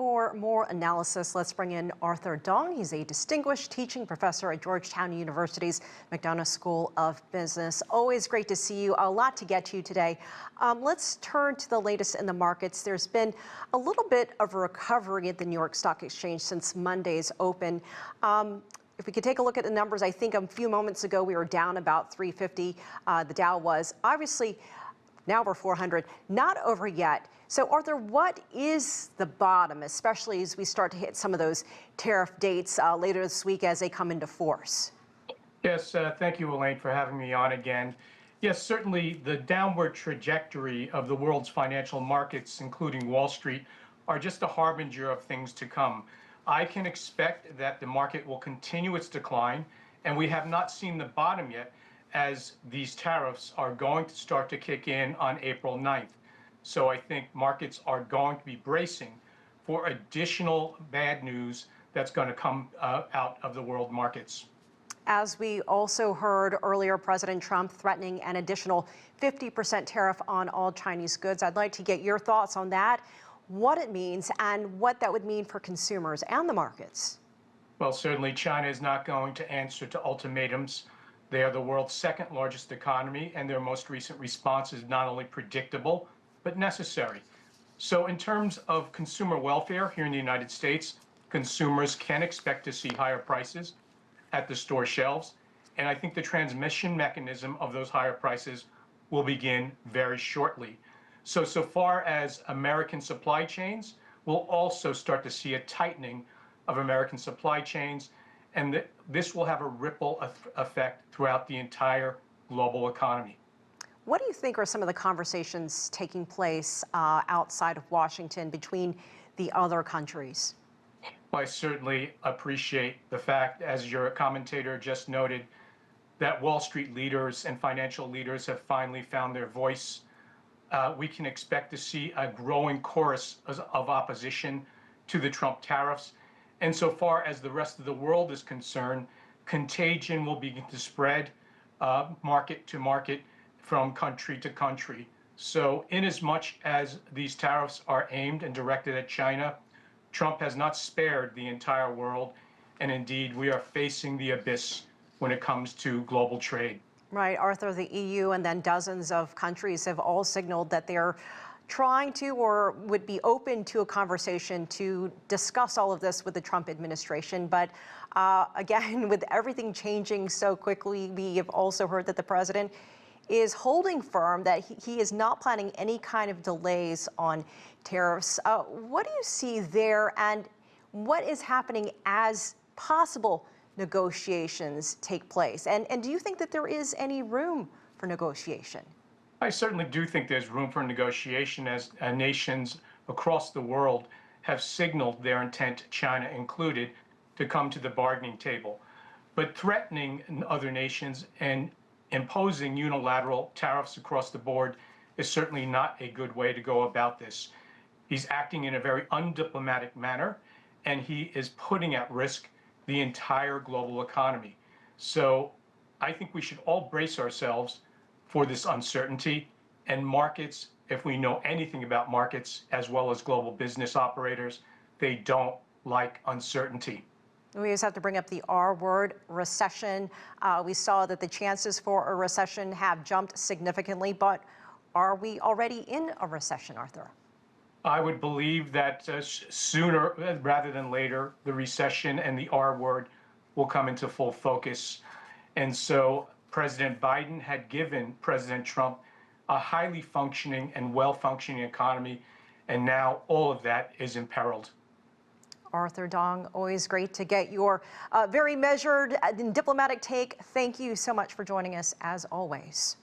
For more analysis, let's bring in Arthur Dong. He's a distinguished teaching professor at Georgetown University's McDonough School of Business. Always great to see you. A lot to get to today. Let's turn to the latest in the markets. There's been a little bit of a recovery at the New York Stock Exchange since Monday's open. If we could take a look at the numbers, I think a few moments ago we were down about 350. The Dow was. Obviously, now we're 400, not over yet. So Arthur, what is the bottom, especially as we start to hit some of those tariff dates later this week as they come into force? Yes, thank you, Elaine, for having me on again. Yes, certainly the downward trajectory of the world's financial markets, including Wall Street, are just a harbinger of things to come. I can expect that the market will continue its decline, and we have not seen the bottom yet, as these tariffs are going to start to kick in on April 9th. So I think markets are going to be bracing for additional bad news that's going to come out of the world markets. As we also heard earlier, President Trump threatening an additional 50% tariff on all Chinese goods. I'd like to get your thoughts on that, what it means, and what that would mean for consumers and the markets. Well, certainly China is not going to answer to ultimatums. They are the world's second largest economy, and their most recent response is not only predictable, but necessary. So in terms of consumer welfare here in the United States, consumers can expect to see higher prices at the store shelves. And I think the transmission mechanism of those higher prices will begin very shortly. So far as American supply chains, we'll also start to see a tightening of American supply chains. And this will have a ripple effect throughout the entire global economy. What do you think are some of the conversations taking place outside of Washington between the other countries? Well, I certainly appreciate the fact, as your commentator just noted, that Wall Street leaders and financial leaders have finally found their voice. We can expect to see a growing chorus of opposition to the Trump tariffs. And so far as the rest of the world is concerned, contagion will begin to spread market to market, from country to country. So inasmuch as these tariffs are aimed and directed at China, Trump has not spared the entire world. And indeed, we are facing the abyss when it comes to global trade. Right, Arthur, the EU and then dozens of countries have all signaled that they're trying to or would be open to a conversation to discuss all of this with the Trump administration. But again, with everything changing so quickly, we have also heard that the president is holding firm that he is not planning any kind of delays on tariffs. What do you see there, and what is happening as possible negotiations take place? And do you think that there is any room for negotiation? I certainly do think there's room for negotiation, as nations across the world have signaled their intent, China included, to come to the bargaining table. But threatening other nations and imposing unilateral tariffs across the board is certainly not a good way to go about this. He's acting in a very undiplomatic manner, and he is putting at risk the entire global economy. So I think we should all brace ourselves for this uncertainty, and markets, if we know anything about markets as well as global business operators, they don't like uncertainty. We just have to bring up the R word, recession. We saw that the chances for a recession have jumped significantly, but are we already in a recession, Arthur? I would believe that sooner rather than later, the recession and the R word will come into full focus. And so President Biden had given President Trump a highly functioning and well-functioning economy, and now all of that is imperiled. Arthur Dong, always great to get your very measured and diplomatic take. Thank you so much for joining us, as always.